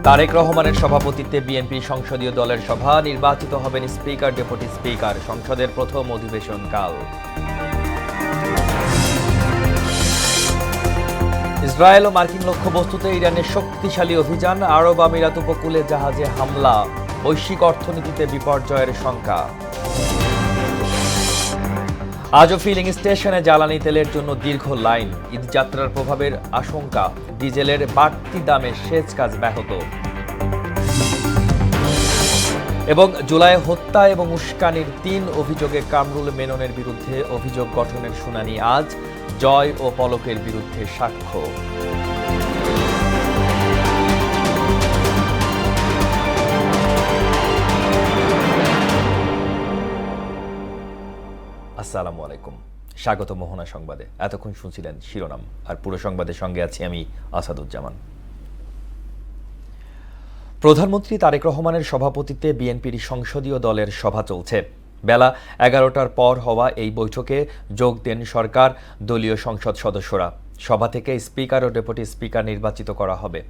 তারেক রহমানের সভাপতিত্বে বিএনপি সংসদীয় দলের সভা, নির্বাচিত হবেন স্পিকার, ডেপুটি স্পিকার। সংসদের প্রথম অধিবেশন কাল। ইসরায়েল ও মার্কিন লক্ষ্যবস্তুতে ইরানের শক্তিশালী অভিযান, আরব আমিরাত উপকূলে জাহাজে হামলা, বৈশ্বিক অর্থনীতিতে বিপর্যয়ের শঙ্কা। আজও ফিলিং স্টেশনে জ্বালানি তেলের জন্য দীর্ঘ লাইন, ঈদযাত্রার প্রভাবের আশঙ্কা, ডিজেলের বাড়তি দামে সেচ কাজ ব্যাহত। এবং জুলাই হত্যা এবং উস্কানির ৩ অভিযোগে কামরুল মেননের বিরুদ্ধে অভিযোগ গঠনের শুনানি আজ, জয় ও পলকের বিরুদ্ধে সাক্ষ্য। আসসালামু আলাইকুম, স্বাগত মোহনা সংবাদে। এতক্ষণ শুনছিলেন শিরোনাম, আর পুরো সংবাদের সঙ্গে আছি আমি আসাদুজ্জামান। প্রধানমন্ত্রী তারেক রহমানের সভাপতিত্বে বিএনপির সংসদীয় দলের সভা চলছে। বেলা ১১টার পর হওয়া এই বৈঠকে যোগ দেন সরকার, দলীয় সংসদ সদস্যরা। সভা থেকে স্পিকার ও ডেপুটি স্পিকার নির্বাচিত করা হবে।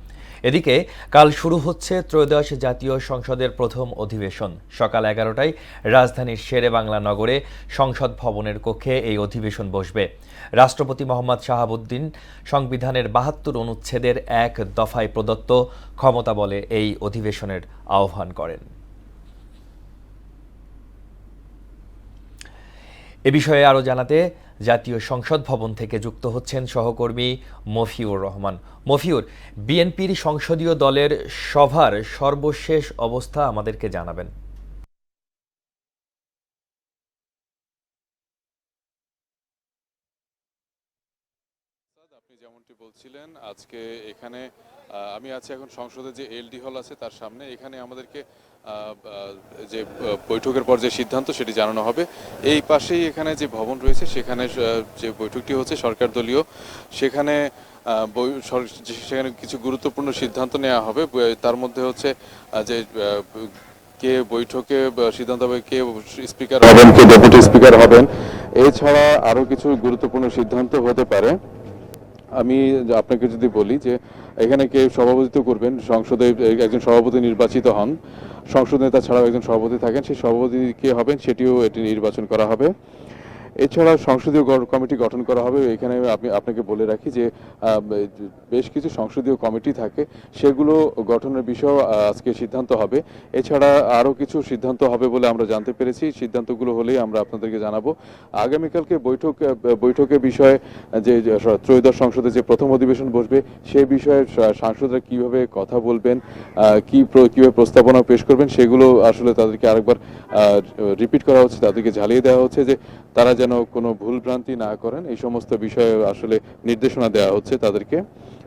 এদিকে কাল শুরু হচ্ছে ত্রয়োদশ জাতীয় সংসদের প্রথম অধিবেশন। সকাল ১১টায় রাজধানীর শেরেবাংলা নগরে সংসদ ভবনের কক্ষে এই অধিবেশন বসবে। রাষ্ট্রপতি মোহাম্মদ শাহাবুদ্দিন সংবিধানের ৭২ অনুচ্ছেদের ১ দফায় প্রদত্ত ক্ষমতা বলে এই অধিবেশনের আহ্বান করেন। এ বিষয়ে আরও জানাতে জাতীয় সংসদ ভবন থেকে যুক্ত হচ্ছেন সহকর্মী মফিউর রহমান। মফিউর, বিএনপির সংসদীয় দলের সভার সর্বশেষ অবস্থা আমাদেরকে জানাবেন। আপনি যেমনটি বলছিলেন, আজকে এখানে আমি আছি এখন সংসদে যে এলডি হল আছে তার সামনে। এখানে আমাদেরকে যে বৈঠকের পর যে সিদ্ধান্ত সেটি জানানো হবে। এই পাশেই এখানে যে ভবন রয়েছে সেখানে যে বৈঠকটি হচ্ছে সরকার দলীয়, সেখানে সেখানে কিছু গুরুত্বপূর্ণ সিদ্ধান্ত নেওয়া হবে। তার মধ্যে হচ্ছে যে কে বৈঠকে সিদ্ধান্ত হবে, কে স্পিকার হবেন, কে ডেপুটি স্পিকার হবেন। এছাড়া আরও কিছু গুরুত্বপূর্ণ সিদ্ধান্ত হতে পারে। আমি আপনাকে যদি বলি যে এখানে কে সভাপতিত্ব করবেন, সংসদে একজন সভাপতি নির্বাচিত হন, সংসদ নেতা ছাড়াও একজন সভাপতি থাকেন, সেই সভাপতি কে হবেন সেটিও এটি নির্বাচন করা হবে। এছাড়া সংসদীয় কমিটি গঠন করা হবে। এখানে আপনাকে বলে রাখি যে বেশ কিছু সংসদীয় কমিটি থাকে, সেগুলো গঠনের বিষয়েও আজকে সিদ্ধান্ত হবে। এছাড়া আরও কিছু সিদ্ধান্ত হবে বলে আমরা জানতে পেরেছি। সিদ্ধান্তগুলো হলেই আমরা আপনাদেরকে জানাবো। আগামীকালকে বৈঠকের বিষয়ে যে ত্রয়োদশ সংসদে যে প্রথম অধিবেশন বসবে সেই বিষয়ে সাংসদরা কিভাবে কথা বলবেন, কিভাবে প্রস্তাবনা পেশ করবেন, সেগুলো আসলে তাদেরকে আরেকবার রিপিট করা হচ্ছে, তাদেরকে ঝালিয়ে দেওয়া হচ্ছে যে তারা যেন কোনো ভুলভ্রান্তি না করেন। এই সমস্ত বিষয়ে আসলে নির্দেশনা দেওয়া হচ্ছে তাদেরকে।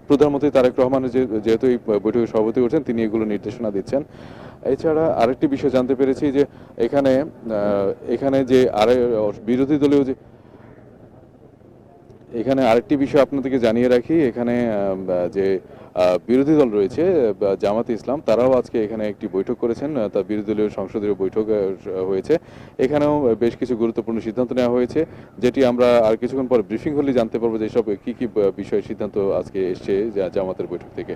প্রধানমন্ত্রী তারেক রহমান যেহেতু এই বৈঠকে সভাপতি করছেন, তিনি এগুলো নির্দেশনা দিচ্ছেন। এছাড়া আরেকটি বিষয় জানতে পেরেছি যে এখানে যে বিরোধী দলীয় যে এখানে আরেকটি বিষয় আপনাদেরকে জানিয়ে রাখি, এখানে যে বিরোধী দল রয়েছে জামাতে ইসলাম, তারাও আজকে এখানে একটি বৈঠক করেছেন। তার বিরোধী দলীয় সংসদীয় বৈঠক হয়েছে। এখানেও বেশ কিছু গুরুত্বপূর্ণ সিদ্ধান্ত নেওয়া হয়েছে, যেটি আমরা আর কিছুক্ষণ পর ব্রিফিং হলে জানতে পারবো যে সব কি কি বিষয়ে সিদ্ধান্ত আজকে এসছে জামাতের বৈঠক থেকে।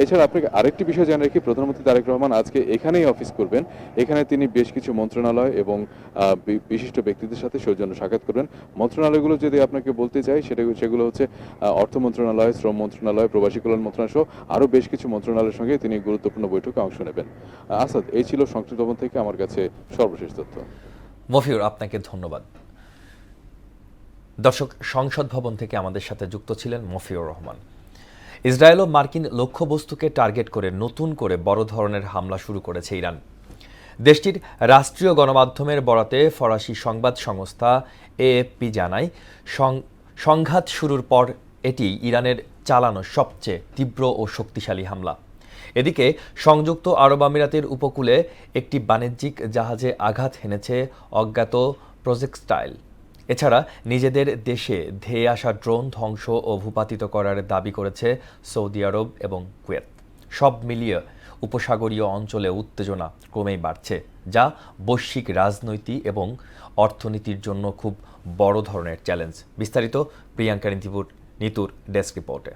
এছাড়া আপনাকে আরেকটি বিষয় জানিয়ে রাখি, প্রধানমন্ত্রী তারেক রহমান আজকে এখানেই অফিস করবেন। এখানে তিনি বেশ কিছু মন্ত্রণালয় এবং বিশিষ্ট ব্যক্তিদের সাথে সৌজন্য সাক্ষাৎ করবেন। মন্ত্রণালয়গুলো যদি আপনাকে বলতে চাই, সেগুলো হচ্ছে অর্থ মন্ত্রণালয়, শ্রম মন্ত্রণালয়, প্রবাসী কল্যাণ মন্ত্রণালয় সহ আরও বেশ কিছু মন্ত্রণালয়ের সঙ্গে তিনি গুরুত্বপূর্ণ বৈঠকে অংশ নেবেন। আসাদ, এই ছিল সংসদ ভবন থেকে আমার কাছে সর্বশেষ তথ্য। মফিউর, আপনাকে ধন্যবাদ। দর্শক, সংসদ ভবন থেকে আমাদের সাথে যুক্ত ছিলেন মফিউর রহমান। ইসরায়েল ও মার্কিন লক্ষ্যবস্তুকে টার্গেট করে নতুন করে বড় ধরনের হামলা শুরু করেছে ইরান। দেশটির রাষ্ট্রীয় গণমাধ্যমের বরাতে ফরাসি সংবাদ সংস্থা এএফপি জানায়, সংঘাত শুরুর পর এটি ইরানের চালানো সবচেয়ে তীব্র ও শক্তিশালী হামলা। এদিকে সংযুক্ত আরব আমিরাতের উপকূলে একটি বাণিজ্যিক জাহাজে আঘাত হেনেছে অজ্ঞাত প্রজেক্টাইল। এছাড়া নিজেদের দেশে ধেয়ে আসা ড্রোন ধ্বংস ও ভূপাতিত করার দাবি করেছে সৌদি আরব এবং কুয়েত। সব মিলিয়ে উপসাগরীয় অঞ্চলে উত্তেজনা ক্রমেই বাড়ছে, যা বৈশ্বিক রাজনৈতিক এবং অর্থনীতির জন্য খুব বড় ধরনের চ্যালেঞ্জ। বিস্তারিত প্রিয়াঙ্কা নিতুর ডেস্ক রিপোর্টে।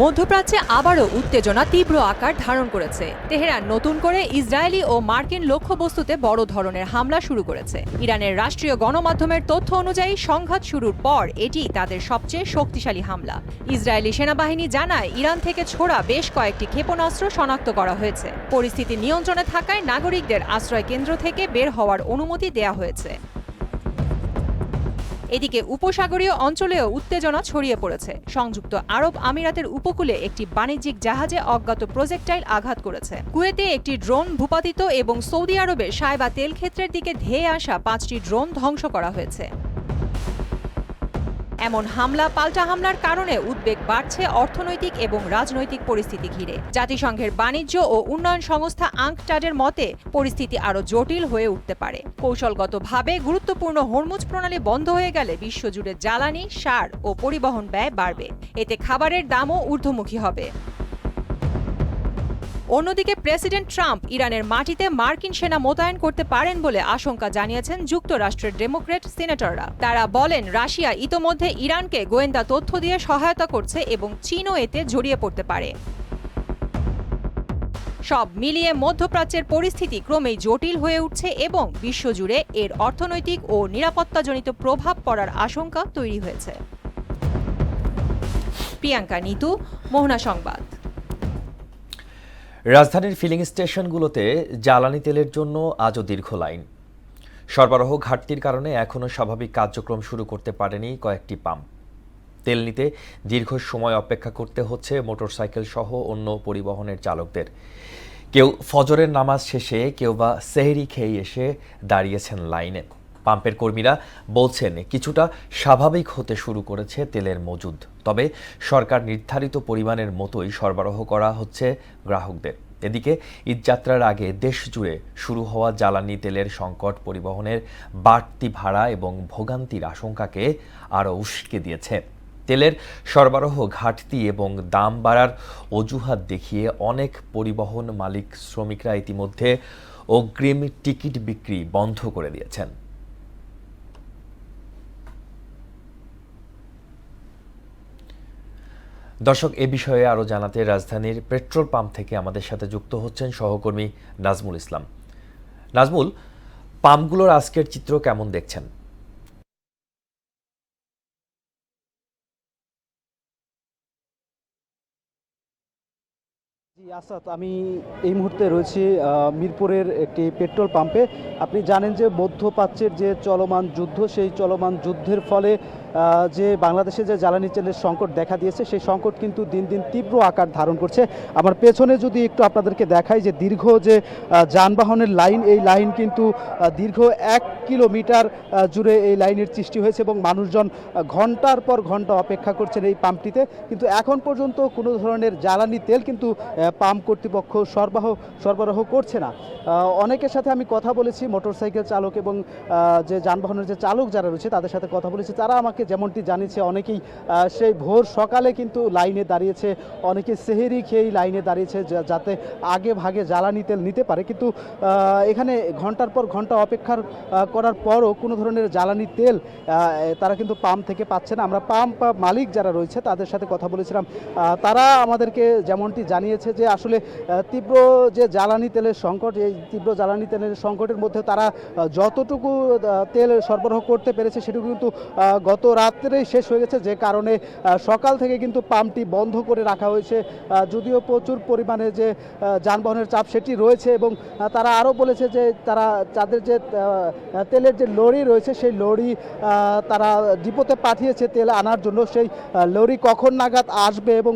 মধ্যপ্রাচ্যে আবারও উত্তেজনা তীব্র আকার ধারণ করেছে। তেহরান নতুন করে ইসরায়েলি ও মার্কিন লক্ষ্যবস্তুতে বড় ধরনের হামলা শুরু করেছে। ইরানের রাষ্ট্রীয় গণমাধ্যমের তথ্য অনুযায়ী সংঘাত শুরুর পর এটি তাদের সবচেয়ে শক্তিশালী হামলা। ইসরায়েলি সেনাবাহিনী জানায় ইরান থেকে ছোড়া বেশ কয়েকটি ক্ষেপণাস্ত্র শনাক্ত করা হয়েছে। পরিস্থিতি নিয়ন্ত্রণে থাকায় নাগরিকদের আশ্রয় কেন্দ্র থেকে বের হওয়ার অনুমতি দেয়া হয়েছে। এদিকে উপসাগরীয় অঞ্চলেও উত্তেজনা ছড়িয়ে পড়েছে। সংযুক্ত আরব আমিরাতের উপকূলে একটি বাণিজ্যিক জাহাজে অজ্ঞাত প্রজেক্টাইল আঘাত করেছে। কুয়েতে একটি ড্রোন ভূপাতিত এবং সৌদি আরবে সায়বা তেল ক্ষেত্রের দিকে ধেয়ে আসা 5টি ড্রোন ধ্বংস করা হয়েছে। এমন হামলা পাল্টা হামলার কারণে উদ্বেগ বাড়ছে অর্থনৈতিক এবং রাজনৈতিক পরিস্থিতি ঘিরে। জাতিসংঘের বাণিজ্য ও উন্নয়ন সংস্থা আঙ্কটাডের মতে পরিস্থিতি আরও জটিল হয়ে উঠতে পারে। কৌশলগতভাবে গুরুত্বপূর্ণ হরমুজ প্রণালী বন্ধ হয়ে গেলে বিশ্বজুড়ে জ্বালানি, সার ও পরিবহন ব্যয় বাড়বে। এতে খাবারের দামও ঊর্ধ্বমুখী হবে। অন্যদিকে প্রেসিডেন্ট ট্রাম্প ইরানের মাটিতে মার্কিন সেনা মোতায়েন করতে পারেন বলে আশঙ্কা জানিয়েছেন যুক্তরাষ্ট্রের ডেমোক্র্যাট সিনেটররা। তারা বলেন, রাশিয়া ইতোমধ্যে ইরানকে গোয়েন্দা তথ্য দিয়ে সহায়তা করছে এবং চীনও এতে জড়িয়ে পড়তে পারে। সব মিলিয়ে মধ্যপ্রাচ্যের পরিস্থিতি ক্রমেই জটিল হয়ে উঠছে এবং বিশ্বজুড়ে এর অর্থনৈতিক ও নিরাপত্তাজনিত প্রভাব পড়ার আশঙ্কা তৈরি হয়েছে। প্রিয়াঙ্কা নিতু, মোহনা সংবাদ। রাজধানীর ফিলিং স্টেশনগুলোতে জ্বালানি তেলের জন্য আজও দীর্ঘ লাইন। সরবরাহ ঘাটতির কারণে এখনও স্বাভাবিক কার্যক্রম শুরু করতে পারেনি কয়েকটি পাম্প। তেল নিতে দীর্ঘ সময় অপেক্ষা করতে হচ্ছে মোটরসাইকেল সহ অন্য পরিবহনের চালকদের। কেউ ফজরের নামাজ শেষে, কেউ বা সেহরি খেয়ে এসে দাঁড়িয়েছেন লাইনে। পাম্পের কর্মীরা বলছেন কিছুটা স্বাভাবিক হতে শুরু করেছে তেলের মজুদ, তবে সরকার নির্ধারিত পরিমাণের মতোই সরবরাহ করা হচ্ছে গ্রাহকদের। এদিকে ঈদযাত্রার আগে দেশ জুড়ে শুরু হওয়া জ্বালানি তেলের সংকট পরিবহনের বাড়তি ভাড়া এবং ভোগান্তির আশঙ্কাকে আরও উস্কে দিয়েছে। তেলের সরবরাহ ঘাটতি এবং দাম বাড়ার অজুহাত দেখিয়ে অনেক পরিবহন মালিক শ্রমিকরা ইতিমধ্যে অগ্রিম টিকিট বিক্রি বন্ধ করে দিয়েছেন। দর্শক, এ বিষয়ে আরও জানাতে রাজধানীর পেট্রোল পাম্প থেকে আমাদের সাথে যুক্ত হচ্ছেন সহকর্মী নাজমুল ইসলাম। নাজমুল, পাম্পগুলোর আজকের চিত্র কেমন দেখছেন? জি আসাদ, আমি এই মুহূর্তে রয়েছি মিরপুরের একটি পেট্রোল পাম্পে। আপনি জানেন যে মধ্যপ্রাচ্যের যে চলমান যুদ্ধ, সেই চলমান যুদ্ধের ফলে যে বাংলাদেশে যে জ্বালানি তেলের সংকট দেখা দিয়েছে, সেই সংকট কিন্তু দিন দিন তীব্র আকার ধারণ করছে। আমার পেছনে যদি একটু আপনাদেরকে দেখাই যে দীর্ঘ যে যানবাহনের লাইন, এই লাইন কিন্তু দীর্ঘ 1 কিলোমিটার জুড়ে এই লাইনের সৃষ্টি হয়েছে এবং মানুষজন ঘন্টার পর ঘন্টা অপেক্ষা করছেন এই পাম্পটিতে। কিন্তু এখন পর্যন্ত কোনো ধরনের জ্বালানি তেল কিন্তু পাম্প কর্তৃপক্ষ সরবরাহ করছে না। অনেকের সাথে আমি কথা বলেছি, মোটরসাইকেল চালক এবং যে যানবাহনের যে চালক যারা রয়েছে তাদের সাথে কথা বলেছি। তারা আমাকে যেমনটি জানিয়েছে, অনেকেই সেই ভোর সকালে কিন্তু লাইনে দাঁড়িয়েছে, অনেকে সেহেরি খেয়েই লাইনে দাঁড়িয়েছে যাতে আগে ভাগে জ্বালানি তেল নিতে পারে। কিন্তু এখানে ঘন্টার পর ঘন্টা অপেক্ষা করার পরও কোনো ধরনের জ্বালানি তেল তারা কিন্তু পাম্প থেকে পাচ্ছে না। আমরা পাম্প মালিক যারা রয়েছে তাদের সাথে কথা বলেছিলাম। তারা আমাদেরকে যেমনটি জানিয়েছে যে আসলে তীব্র যে জ্বালানি তেলের সংকট, এই তীব্র জ্বালানি তেলের সংকটের মধ্যে তারা যতটুকু তেল সরবরাহ করতে পেরেছে সেটুকু কিন্তু গত রাত্রেই শেষ হয়ে গেছে, যে কারণে সকাল থেকে কিন্তু পাম্পটি বন্ধ করে রাখা হয়েছে। যদিও প্রচুর পরিমাণে যে যানবাহনের চাপ সেটি রয়েছে এবং তারা আরও বলেছে যে তাদের যে তেলের যে লরি রয়েছে সেই লরি তারা ডিপোতে পাঠিয়েছে তেল আনার জন্য। সেই লরি কখন নাগাদ আসবে এবং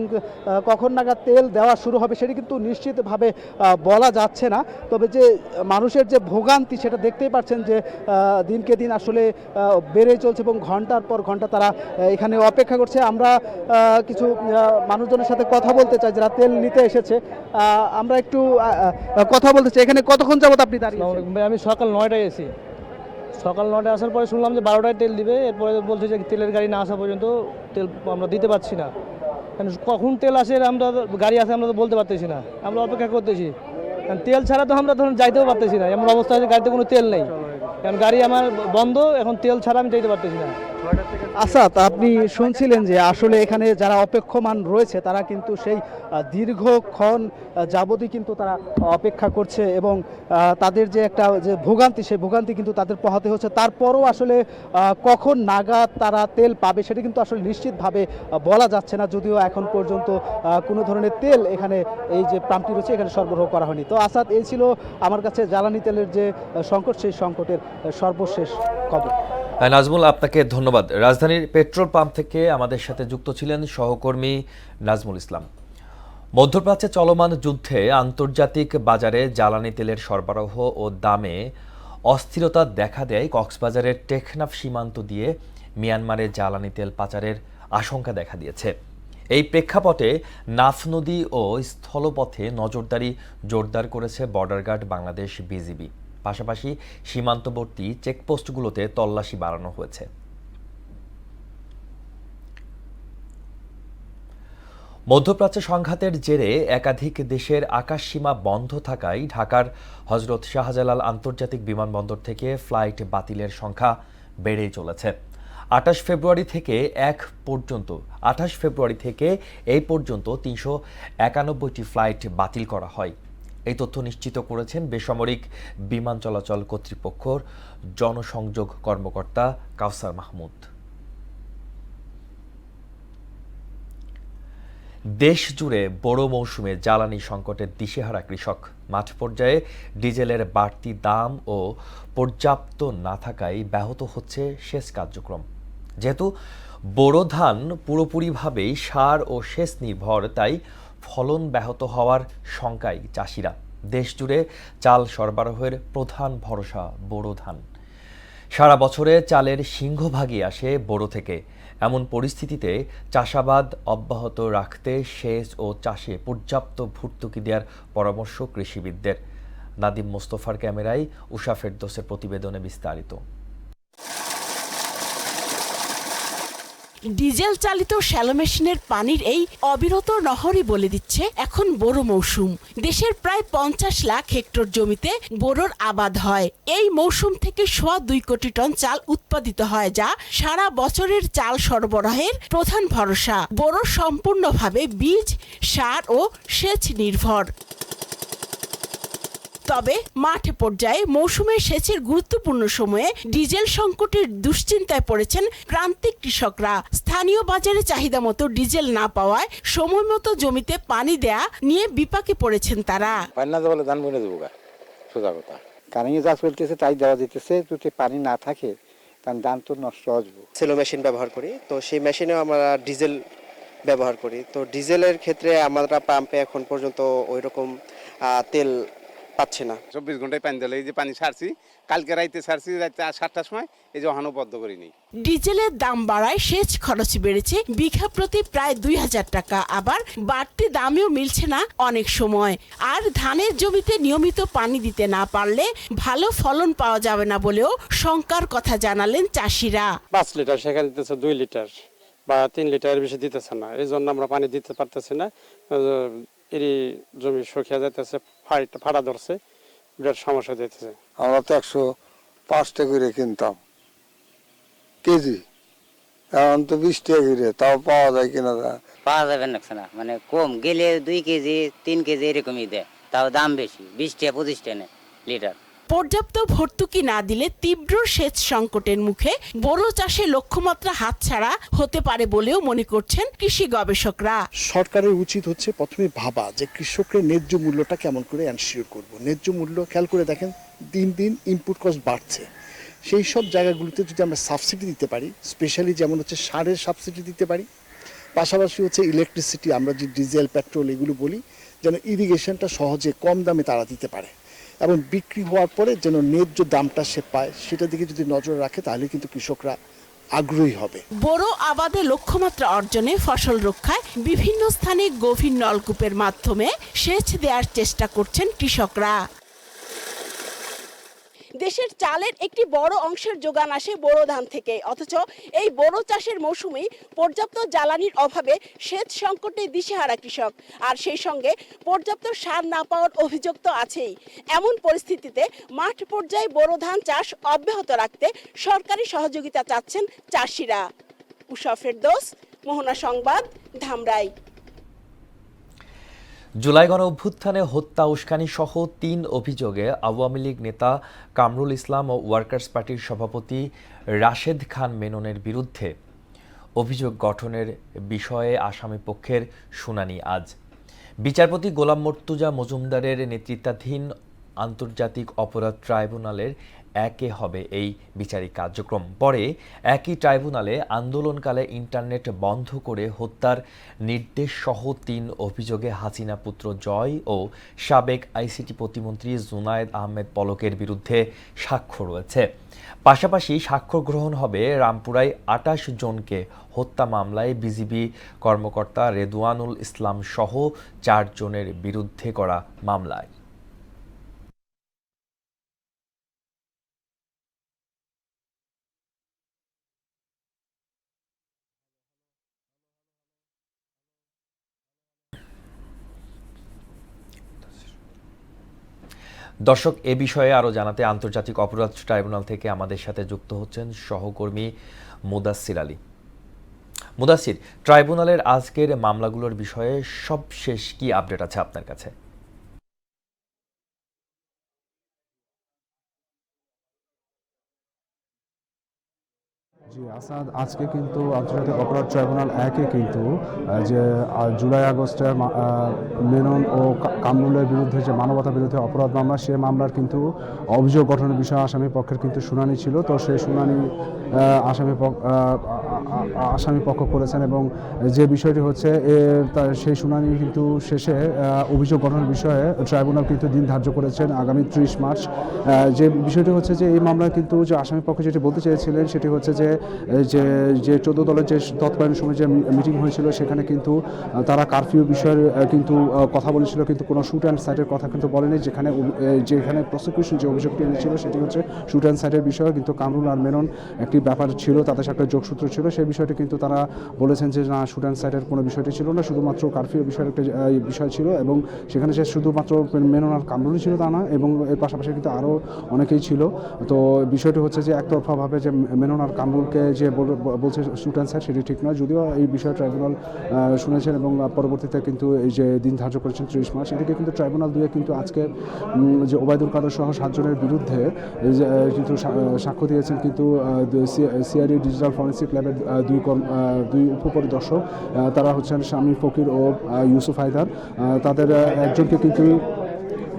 কখন নাগাদ তেল দেওয়া শুরু হবে সেটি কিন্তু নিশ্চিতভাবে বলা যাচ্ছে না। তবে যে মানুষের যে ভোগান্তি সেটা দেখতেই পাচ্ছেন যে দিনকে দিন আসলে বেড়ে চলছে এবং ঘন্টার পর ঘন্টা তারা এখানে অপেক্ষা করছে। আমরা কিছু মানুষজনের সাথে কথা বলতে চাই যারা তেল নিতে এসেছে। আমরা একটু কথা বলতে চাই। এখানে কতক্ষণ যাবত আপনি দাঁড়িয়ে? আমি সকাল 9টায় এসি। সকাল 9টায় আসার পরে শুনলাম যে 12টায় তেল দিবে। এরপরে বলছে যে তেলের গাড়ি না আসা পর্যন্ত তেল আমরা দিতে পারছি না। কখন তেল আসে আমরা গাড়ি আসে আমরা তো বলতে পারতেছি না, আমরা অপেক্ষা করতেছি। কারণ তেল ছাড়া তো আমরা ধরুন যাইতেও পারতেছি না। এমন অবস্থা আছে গাড়িতে কোনো তেল নেই, কারণ গাড়ি আমার বন্ধ, এখন তেল ছাড়া আমি যাইতে পারতেছি না। আসাদ, আপনি শুনছিলেন যে আসলে এখানে যারা অপেক্ষমান রয়েছে তারা কিন্তু সেই দীর্ঘক্ষণ যাবতই কিন্তু তারা অপেক্ষা করছে এবং তাদের যে একটা যে ভোগান্তি সেই ভোগান্তি কিন্তু তাদের পোহাতে হচ্ছে। তারপরও আসলে কখন নাগাদ তারা তেল পাবে সেটা কিন্তু আসলে নিশ্চিতভাবে বলা যাচ্ছে না, যদিও এখন পর্যন্ত কোনো ধরনের তেল এখানে এই যে পাম্পটি রয়েছে এখানে সরবরাহ করা হয়নি। তো আসাদ, এই ছিল আমার কাছে জ্বালানি তেলের যে সংকট সেই সংকটের সর্বশেষ খবর। নাজমুল, আপনাকে ধন্যবাদ। রাজধানীর পেট্রোল পাম্প থেকে আমাদের সাথে যুক্ত ছিলেন সহকর্মী নাজমুল ইসলাম। মধ্যপ্রাচ্যে চলমান যুদ্ধে আন্তর্জাতিক বাজারে জ্বালানি তেলের সরবরাহ ও দামে অস্থিরতা দেখা দেয় কক্সবাজারের টেকনাফ সীমান্ত দিয়ে মিয়ানমারে জ্বালানি তেল পাচারের আশঙ্কা দেখা দিয়েছে। এই প্রেক্ষাপটে নাফ নদী ও স্থলপথে নজরদারি জোরদার করেছে বর্ডার গার্ড বাংলাদেশ বিজিবি। পাশাপাশি সীমান্তবর্তী চেকপোস্টগুলোতে তল্লাশি বাড়ানো হয়েছে। মধ্যপ্রাচ্য সংঘাতের জেরে একাধিক দেশের আকাশসীমা বন্ধ থাকায় ঢাকার হজরত শাহজালাল আন্তর্জাতিক বিমানবন্দর থেকে ফ্লাইট বাতিলের সংখ্যা বেড়েই চলেছে। 28 ফেব্রুয়ারি থেকে এই পর্যন্ত 391টি ফ্লাইট বাতিল করা হয়। এই তথ্য নিশ্চিত করেছেন বেসামরিক বিমান চলাচল কর্তৃপক্ষের জনসংযোগ কর্মকর্তা কাউসার মাহমুদ। দেশ জুড়ে বড় মৌসুমে জ্বালানি সংকটের দিশেহারা কৃষক। মাঠ পর্যায়ে ডিজেলের বাড়তি দাম ও পর্যাপ্ত না থাকায় ব্যাহত হচ্ছে সেচ কার্যক্রম। যেহেতু বোরো ধান পুরোপুরিভাবেই সার ও সেচ নির্ভর, তাই ফলন ব্যাহত হওয়ার শঙ্কায় চাষিরা। দেশ জুড়ে চাল সরবরাহের প্রধান ভরসা বোরো ধান। সারা বছরে চালের সিংহভাগই আসে বোরো থেকে। এমন পরিস্থিতিতে চাষাবাদ অব্যাহত রাখতে সেচ ও চাষে পর্যাপ্ত ভর্তুকি দেওয়ার পরামর্শ কৃষিবিদদের। নাদিম মোস্তফার ক্যামেরায় উষা ফেরদৌসের প্রতিবেদনে বিস্তারিত। ডিজেল চালিত শ্যালো মেশিনের পানির এই অবিরত নহরই বলে দিচ্ছে এখন বোরো মৌসুম। দেশের প্রায় 50 লাখ হেক্টর জমিতে বোরোর আবাদ হয়। এই মৌসুম থেকে 2.25 কোটি টন চাল উৎপাদিত হয়, যা সারা বছরের চাল সরবরাহের প্রধান ভরসা। বোরো সম্পূর্ণভাবে বীজ, সার ও সেচ নির্ভর। তবে মাঠ পর্যায়ে মৌসুমের সেচের গুরুত্বপূর্ণ সময়ে ডিজেল সংকটের দুশ্চিন্তায় পড়েছেন প্রান্তিক কৃষকরা। স্থানীয় বাজারে চাহিদা মতো ডিজেল না পাওয়ায় সময় মতো জমিতে পানি দেয়া নিয়ে বিপাকে পড়েছেন তারা। পানি না দেওয়ালে ধান বনে দেবো, সোজা কথা। কারেন্টে যা চলতেছে তাই দেওয়া যেতেছে, যদি পানি না থাকে তার ধান তো নষ্ট আসবে। সেলো মেশিন ব্যবহার করি, তো সেই মেশিনেও আমরা ডিজেল ব্যবহার করি। তো ডিজেলের ক্ষেত্রে আমরা পাম্পে এখন পর্যন্ত ওই রকম তেল পাচ্ছি না। 24 ঘন্টায় পানি দিলে, এই যে পানি ছাড়ছি কালকে রাইতে ছাড়ছি, রাইতে 7টার সময়, এই যে ওখানেও বদ্ধ করিনি। ডিজেলের দাম বাড়ায় সেচ খরচ বেড়েছে বিঘা প্রতি প্রায় 2000 টাকা। আবার বাড়তি দামেও মিলছে না অনেক সময়। আর ধানের জমিতে নিয়মিত পানি দিতে না পারলে ভালো ফলন পাওয়া যাবে না বলেও শঙ্কার কথা জানালেন চাষিরা। 5 লিটার সেখানে দিতেছে 2 লিটার বা 3 লিটারের বেশি দিতেছে না, এই জন্য আমরা পানি দিতে পারতেছি না। এরই জমি শুকিয়ে যাইতেছে, ফাড়া ধরছে, বিরাট সমস্যা দিতেছে। আমরা তো 105 টাকা করে কিনতাম কেজি, এখন তো 20 টাকা করে, তাও পাওয়া যায় কিনা? পাওয়া যাবে না, মানে কম গেলে 2 কেজি 3 কেজি এরকমই দেয়, তাও দাম বেশি, 20 টাকা 25 টাকা লিটার। পর্যাপ্ত ভর্তুকি না দিলে তীব্র সেচ সংকটের মুখে বোরো চাষে লক্ষ্যমাত্রা হাতছাড়া হতে পারে বলেও মনে করছেন কৃষি গবেষকরা। সরকারের উচিত হচ্ছে প্রথমে ভাবা যে কৃষকের ন্যায্য মূল্যটা কেমন করে এনশিওর করব। ন্যায্য মূল্য খেয়াল করে দেখেন, দিন দিন ইনপুট কস্ট বাড়ছে। সেই সব জায়গাগুলোতে যদি আমরা সাবসিডি দিতে পারি, স্পেশালি যেমন হচ্ছে সারের সাবসিডি দিতে পারি, পাশাপাশি হচ্ছে ইলেকট্রিসিটি, আমরা যে ডিজেল পেট্রোল এগুলো বলি, যেন ইরিগেশনটা সহজে কম দামে তারা দিতে পারে এবং বিক্রি হওয়ার পরে যেন ন্যায্য দামটা সে পায়, সেটা দিকে যদি নজর রাখে তাহলে কিন্তু কৃষকরা আগ্রহী হবে। বোরো আবাদে লক্ষ্যমাত্রা অর্জনে ফসল রক্ষায় বিভিন্ন স্থানে গভীর নলকূপের মাধ্যমে সেচ দেওয়ার চেষ্টা করছেন কৃষকরা। দেশের চালের একটি বড় অংশের যোগান আসে বোরো ধান থেকে, অথচ এই বোরো চাষের মৌসুমেই পর্যাপ্ত জ্বালানির অভাবে সেচ সংকটে দিশেহারা কৃষক, আর সেই সঙ্গে পর্যাপ্ত সার না পাওয়ার অভিযোগ তো আছেই। এমন পরিস্থিতিতে মাঠ পর্যায়ে বোরো ধান চাষ অব্যাহত রাখতে সরকারি সহযোগিতা চাচ্ছেন চাষিরা। উষা ফেরদৌস, মোহনা সংবাদ, ধামরাই। জুলাই গণ অভ্যুত্থানে হত্যা, উস্কানি সহ 3 অভিযোগে আওয়ামী লীগ নেতা কামরুল ইসলাম ও ওয়ার্কার্স পার্টির সভাপতি রাশেদ খান মেননের বিরুদ্ধে অভিযোগ গঠনের বিষয়ে আসামি পক্ষের শুনানি আজ। বিচারপতি গোলাম মর্তুজা মজুমদারের নেতৃত্বাধীন আন্তর্জাতিক অপরাধ ট্রাইব্যুনালের একে হবে এই বিচারিক কার্যক্রম। পরে একই ট্রাইব্যুনালে আন্দোলনকালে ইন্টারনেট বন্ধ করে হত্যার নির্দেশ সহ 3 অভিযোগে হাসিনা পুত্র জয় ও সাবেক আইসিটি প্রতিমন্ত্রী জুনায়েদ আহমেদ পলকের বিরুদ্ধে সাক্ষ্য রয়েছে। পাশাপাশি সাক্ষ্য গ্রহণ হবে রামপুরায় 28 জনকে হত্যা মামলায় বিজিবি কর্মকর্তা রেদওয়ানুল ইসলাম সহ 4 জনের বিরুদ্ধে করা মামলায়। দর্শক, এ বিষয়ে আরও জানাতে আন্তর্জাতিক অপরাধ ট্রাইব্যুনাল থেকে আমাদের সাথে যুক্ত হচ্ছেন সহকর্মী মুদাসসির আলী। মুদাসসির, ট্রাইব্যুনালের আজকের মামলাগুলোর বিষয়ে সবশেষ কি আপডেট আছে আপনার কাছে? জি আসাদ, আজকে কিন্তু আন্তর্জাতিক অপরাধ ট্রাইব্যুনাল 1-এ কিন্তু যে জুলাই আগস্টে মেনন ও কামরুলের বিরুদ্ধে যে মানবতা বিরোধী অপরাধ মামলা, সে মামলার কিন্তু অভিযোগ গঠনের বিষয়ে আসামি পক্ষের কিন্তু শুনানি ছিল। তো সেই শুনানি আসামি পক্ষ করেছেন এবং যে বিষয়টি হচ্ছে সেই শুনানি কিন্তু শেষে অভিযোগ গঠনের বিষয়ে ট্রাইব্যুনাল কিন্তু দিন ধার্য করেছেন আগামী 30 মার্চ। যে বিষয়টি হচ্ছে যে এই মামলায় কিন্তু যে আসামি পক্ষ যেটি বলতে চেয়েছিলেন সেটি হচ্ছে যে 14 দলের যে তৎকালীন সময় যে মিটিং হয়েছিল সেখানে কিন্তু তারা কারফিউ বিষয়ের কিন্তু কথা বলেছিল, কিন্তু কোনো শুট অ্যান্ড সাইটের কথা কিন্তু বলেনি। যেখানে প্রসিকিউশন যে অভিযোগটি এনেছিল সেটি হচ্ছে শুট অ্যান্ড সাইটের বিষয়ে, কিন্তু কামরুল আর মেনন একটি ব্যাপার ছিল, তাদের সাথে যোগসূত্র ছিল। সেই বিষয়টি কিন্তু তারা বলেছেন যে না, শুট অ্যান্ড সাইটের কোনো বিষয়টি ছিল না, শুধুমাত্র কারফিউ বিষয়ের একটা বিষয় ছিল এবং সেখানে যে শুধুমাত্র মেনন আর কামরুলই ছিল তা না, এবং এর পাশাপাশি কিন্তু আরও অনেকেই ছিল। তো বিষয়টি হচ্ছে যে একতরফাভাবে যে মেনন আর কামরুলকে যে বলছে শুট অ্যান্ড সাইট, সেটি ঠিক নয়। যদিও এই বিষয়ে ট্রাইব্যুনাল শুনেছেন এবং পরবর্তীতে কিন্তু এই যে দিন ধার্য করেছেন 30 মার্চ। এদিকে কিন্তু ট্রাইব্যুনাল 2-এ কিন্তু আজকে যে ওবায়দুল কাদের সহ 7 জনের বিরুদ্ধে কিন্তু সাক্ষ্য দিয়েছেন কিন্তু সিআইডি ডিজিটাল ফরেন্সিক ল্যাবের 2 উপপরিদর্শক। তারা হচ্ছেন শামীম ফকির ও ইউসুফ হায়দার।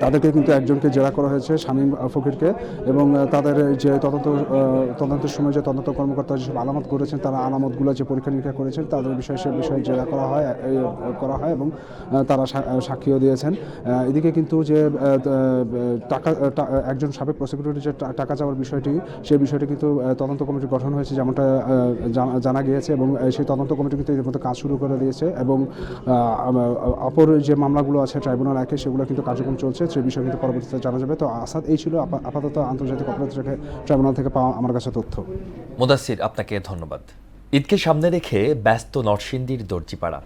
তাদেরকে কিন্তু একজনকে জেরা করা হয়েছে, শামীম ফকিরকে, এবং তাদের যে তদন্তের সময় যে তদন্ত কর্মকর্তা যেসব আলামত করেছেন, তারা আলামতগুলো যে পরীক্ষা নিরীক্ষা করেছেন তাদের সে বিষয়ে জেরা করা হয় এবং তারা সাক্ষীও দিয়েছেন। এদিকে কিন্তু যে একজন সাবেক প্রসিকিউটর যে টাকা চাওয়ার বিষয়টি, সেই বিষয়টি কিন্তু তদন্ত কমিটি গঠন হয়েছে যেমনটা জানা গিয়েছে, এবং সেই তদন্ত কমিটি কিন্তু এর মধ্যে কাজ শুরু করে দিয়েছে এবং অপর যে মামলাগুলো আছে ট্রাইব্যুনাল 1-এ সেগুলো কিন্তু কার্যক্রম চলছে, সে বিষয়ে কিন্তু পরবর্তীতে জানা যাবে। তো আসাদ, এই ছিল আপাতত আন্তর্জাতিক অপরাধ ট্রাইব্যুনাল থেকে পাওয়া আমার কাছে তথ্য। মুদাসসির, আপনাকে ধন্যবাদ। ঈদকে সামনে রেখে ব্যস্ত নরসিংদীর দর্জিপাড়া।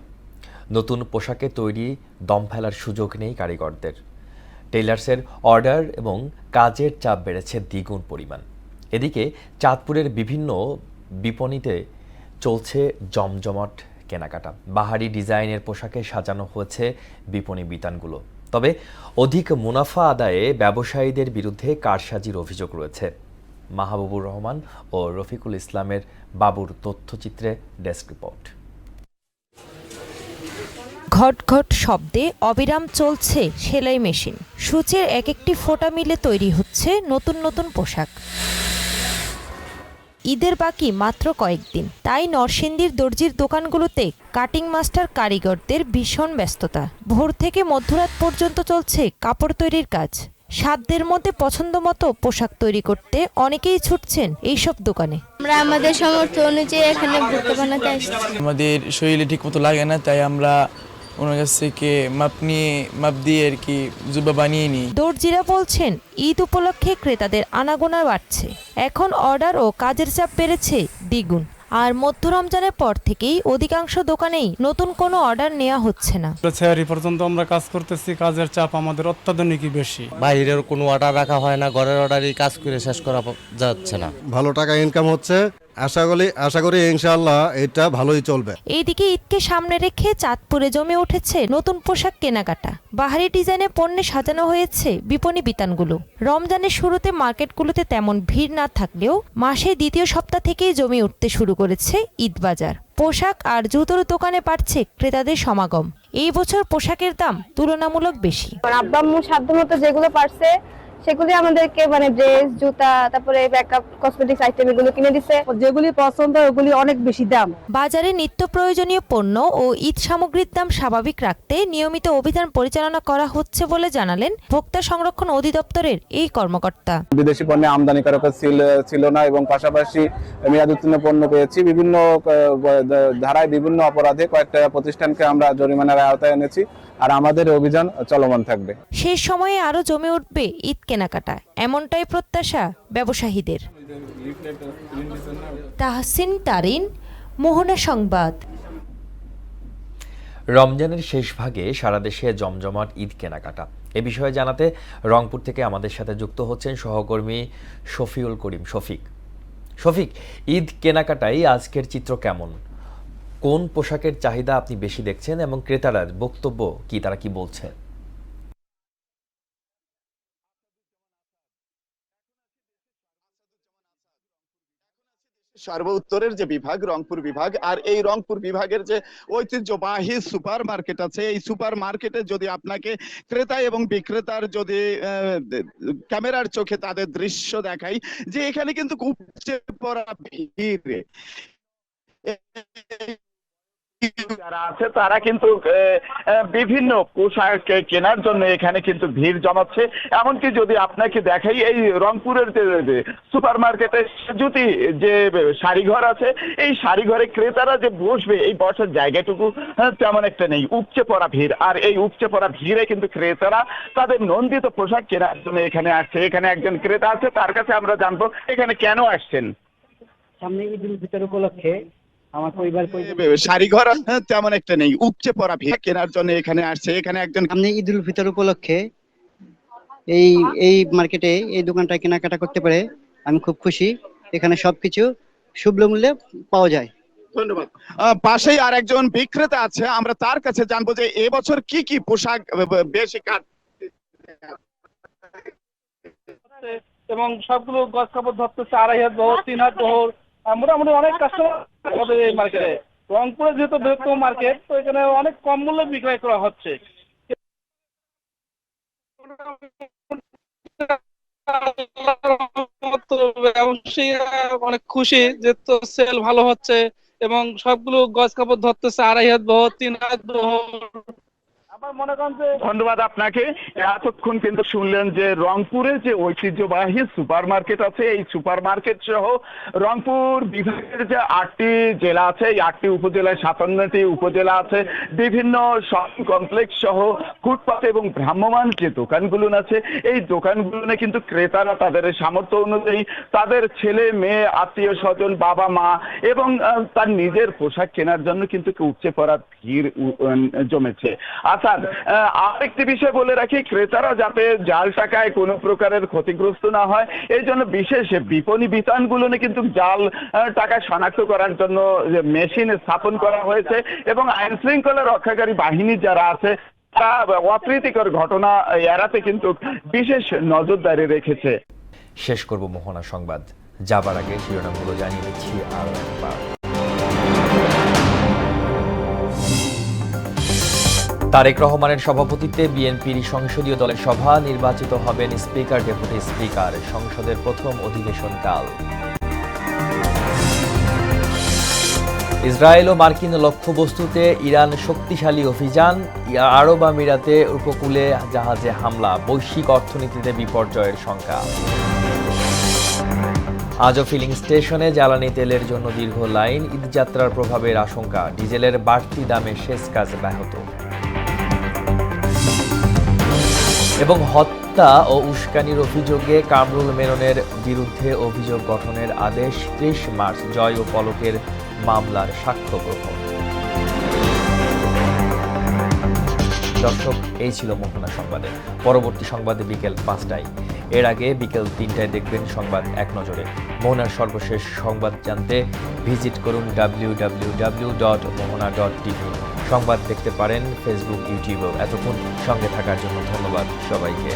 নতুন পোশাকে তৈরি দম ফেলার সুযোগ নেই কারিগরদের। টেইলার্সের অর্ডার এবং কাজের চাপ বেড়েছে দ্বিগুণ পরিমাণ। এদিকে চাঁদপুরের বিভিন্ন বিপণিতে চলছে জমজমাট কেনাকাটা। বাহারি ডিজাইনের পোশাকে সাজানো হয়েছে বিপণি বিতানগুলো। তবে অধিক মুনাফা আদায়ে ব্যবসায়ীদের বিরুদ্ধে কারসাজির অভিযোগ রয়েছে। মাহবুবুর রহমান ও রফিকুল ইসলামের বাবুর তথ্যচিত্রে ডেস্ক রিপোর্ট। ঘট ঘট শব্দে অবিরাম চলছে সেলাই মেশিন। সূচের এক একটি ফোঁটা মিলে তৈরি হচ্ছে নতুন নতুন পোশাক। ঈদের বাকি মাত্র কয়েকদিন, তাই নরসিংদীর দর্জির দোকানগুলোতে কাটিং মাস্টার কারিগরদের ভীষণ ব্যস্ততা। ভোর থেকে মধ্যরাত পর্যন্ত চলছে কাপড় তৈরির কাজ। সাধ্যের মধ্যে পছন্দ মতো পোশাক তৈরি করতে অনেকেই ছুটছেন এইসব দোকানে। আমরা আমাদের সামর্থ্য অনুযায়ী এখানে ভর্তি বানাতে আসছি। আমাদের শরীরে ঠিক মতো লাগে না, তাই আমরা ওনার কাছ থেকে মাপ দিয়ে আর কি জুব্বা বানিয়ে নিই। দর্জিরা বলছেন ঈদ উপলক্ষে ক্রেতাদের আনাগোনা বাড়ছে, এখন অর্ডার ও কাজের চাপ বেড়েছে দ্বিগুণ। আর মধ্য রমজানের পর থেকেই অধিকাংশ দোকানেই নতুন কোনো অর্ডার নেওয়া হচ্ছে না। সেহারি পর্যন্ত আমরা কাজ করতেছি, কাজের চাপ আমাদের অত্যাধুনিকই বেশি। বাইরের কোনো অর্ডার রাখা হয় না, ঘরের অর্ডারই কাজ করে শেষ করা যাচ্ছে না। ভালো টাকা ইনকাম হচ্ছে, আশা করি ইনশাআল্লাহ এটা ভালোই চলবে। এইদিকে ঈদকে সামনে রেখে চাঁদপুরে জমে উঠেছে নতুন পোশাক কেনাকাটা। বাহারি ডিজাইনে পণ্যে সাজানো হয়েছে বিপণী বিতানগুলো। রমজানের শুরুতে মার্কেটগুলোতে তেমন ভিড় না থাকলেও মাসের দ্বিতীয় সপ্তাহ থেকেই জমে উঠতে শুরু করেছে ঈদ বাজার। পোশাক আর জুতোর দোকানে বাড়ছে ক্রেতাদের সমাগম। এই বছর পোশাকের দাম তুলনামূলক বেশি। আব্বা আম্মু সাধ্যমতো যেগুলো পারছে সেগুলি আমাদেরকে মানে ড্রেস, জুতা, তারপরে মেকআপ, কসমেটিক্স আইটেম এগুলো কিনে দিছে। যেগুলি পছন্দ ওগুলি অনেক বেশি দাম। বাজারে নিত্য প্রয়োজনীয় পণ্য ও ঈদ সামগ্রীর দাম স্বাভাবিক রাখতে নিয়মিত অভিযান পরিচালনা করা হচ্ছে বলে জানালেন ভোক্তা সংরক্ষণ অধিদপ্তরের এই কর্মকর্তা। বিদেশি পণ্যে আমদানি করা ছিল না এবং পাশাপাশি মেয়াদ উত্তীর্ণ পণ্য পেয়েছি। বিভিন্ন ধারায় বিভিন্ন অপরাধে কয়েকটা প্রতিষ্ঠানকে আমরা জরিমানার আওতায় এনেছি, আর আমাদের অভিযান চলমান থাকবে। শেষ সময়ে আরো জমে উঠবে ঈদ কেনাকাটা, এমনটাই প্রত্যাশা ব্যবসায়ীদের। তাহসিন তারিন, মোহনা সংবাদ। রমজানের শেষ ভাগে সারা দেশে জমজমাট ঈদ কেনাকাটা। এ বিষয়ে জানাতে রংপুর থেকে আমাদের সাথে যুক্ত হচ্ছেন সহকর্মী শফিউল করিম শফিক, ঈদ কেনাকাটায় আজকের চিত্র কেমন? কোন পোশাকের চাহিদা আপনি বেশি দেখছেন এবং ক্রেতারা বক্তব্য কি, তারা কি বলছে? সর্বোত্তরের যে বিভাগ রংপুর বিভাগ, আর এই রংপুর বিভাগের যে ঐতিহ্যবাহী সুপার মার্কেট আছে, এই সুপার মার্কেটে যদি আপনাকে ক্রেতা এবং বিক্রেতার যদি ক্যামেরার চোখে তাদের দৃশ্য দেখাই, যে এখানে কিন্তু উপচে পড়া ভিড়। যারা আছে তারা কিন্তু বিভিন্ন পোশাক কেনার জন্য এখানে কিন্তু ভিড় জমাচ্ছে। এমনকি যদি আপনাকে দেখাই, এই রংপুরের যে সুপার মার্কেটে জুতি যে শাড়িঘর আছে, এই শাড়িঘরে ক্রেতারা যে বসবে, এই বসার জায়গাটুকু তেমন একটা নেই, উপচে পড়া ভিড়। আর এই উপচে পড়া ভিড়ে কিন্তু ক্রেতারা তাদের নন্দিত পোশাক কেনার জন্য এখানে আসছে। এখানে একজন ক্রেতা আছে, তার কাছে আমরা জানবো এখানে কেন আসছেন। সামনে ঈদ উল ফিতর উপলক্ষে আমার পরিবার শাড়িঘর তেমন একটা নেই, উপচে পড়া ভিড় কেনার জন্য এখানে আসছে। এখানে একজন সামনে ঈদ উল ফিতর উপলক্ষে এই মার্কেটে এই দোকানটা কেনাকাটা করতে পারে আমি খুব খুশি। এখানে সবকিছু সুলভ মূল্যে পাওয়া যায়। ধন্যবাদ। পাশেই আর একজন বিক্রেতা আছে, আমরা তার কাছে জানবো যে এবছর কি কি পোশাক বেশি এবং সবগুলো গজ কাপড় ধরতেছে 2,500 বহর, 3,000 বহর, মোটামুটি অনেক কাস্টমার এই মার্কেটে। রংপুরে যেহেতু বৃহত্তম মার্কেট, তো এখানে অনেক কম মূল্যে বিক্রয় করা হচ্ছে। অনেক খুশি যে তো সেল ভালো হচ্ছে এবং সবগুলো গজ কাপড় ধরতেছে 2,500 বহর, 3,000 বহর। ধন্যবাদ আপনাকে। এতক্ষণ কিন্তু শুনলেন যে রংপুরে যে ঐতিহ্যবাহী সুপার মার্কেট আছে, এই সুপার মার্কেট সহ রংপুর বিভাগের যে 8টি জেলা আছে, এই 8টি উপজেলায় 57টি উপজেলা আছে, বিভিন্ন শপিং কমপ্লেক্স সহ ফুটপাত এবং ভ্রাম্যমান যে দোকানগুলো আছে, এই দোকানগুলো কিন্তু ক্রেতারা তাদের সামর্থ্য অনুযায়ী তাদের ছেলে মেয়ে, আত্মীয় স্বজন, বাবা মা এবং তার নিজের পোশাক কেনার জন্য কিন্তু উপচে পড়া ভিড় জমেছে। আচ্ছা, আরেকটি বিষয় বলে রাখি, ক্রেতারা যাতে জাল টাকায় কোনো প্রকারের ক্ষতিগ্রস্ত না হয়, এই জন্য বিশেষ বিপণী বিতানগুলো কিন্তু জাল টাকা শনাক্ত করার জন্য মেশিন স্থাপন করা হয়েছে এবং আইন শৃঙ্খলা রক্ষাকারী বাহিনী যারা আছে তারা অপ্রীতিকর ঘটনা এড়াতে কিন্তু বিশেষ নজরদারি রেখেছে। শেষ করব মোহনা সংবাদ, যাবার আগে শিরোনামগুলো জানিয়ে দিচ্ছি আরো একবার। তারেক রহমানের সভাপতিত্বে বিএনপির সংসদীয় দলের সভা, নির্বাচিত হবেন স্পিকার, ডেপুটি স্পিকার। সংসদের প্রথম অধিবেশন কাল। ইসরায়েল ও মার্কিন লক্ষ্যবস্তুতে ইরান শক্তিশালী অভিযান, আরব আমিরাতে উপকূলে জাহাজে হামলা, বৈশ্বিক অর্থনীতিতে বিপর্যয়ের শঙ্কা। আজও ফিলিং স্টেশনে জ্বালানি তেলের জন্য দীর্ঘ লাইন, ঈদযাত্রার প্রভাবের আশঙ্কা, ডিজেলের বাড়তি দামে সেচ কাজ ব্যাহত। এবং হত্যা ও উস্কানির অভিযোগে কামরুল মেননের বিরুদ্ধে অভিযোগ গঠনের আদেশ। 30 মার্চ জয় ও পলকের মামলার সাক্ষ্য গ্রহণ। দর্শক, এই ছিল মোহনা সংবাদে। পরবর্তী সংবাদে বিকেল 5টায়। এর আগে বিকেল 3টায় দেখবেন সংবাদ এক নজরে। মোহনার সর্বশেষ সংবাদ জানতে ভিজিট করুন www.mohona.tv। সংবাদ দেখতে পারেন ফেসবুক, ইউটিউবেও। এতক্ষণ সঙ্গে থাকার জন্য ধন্যবাদ সবাইকে।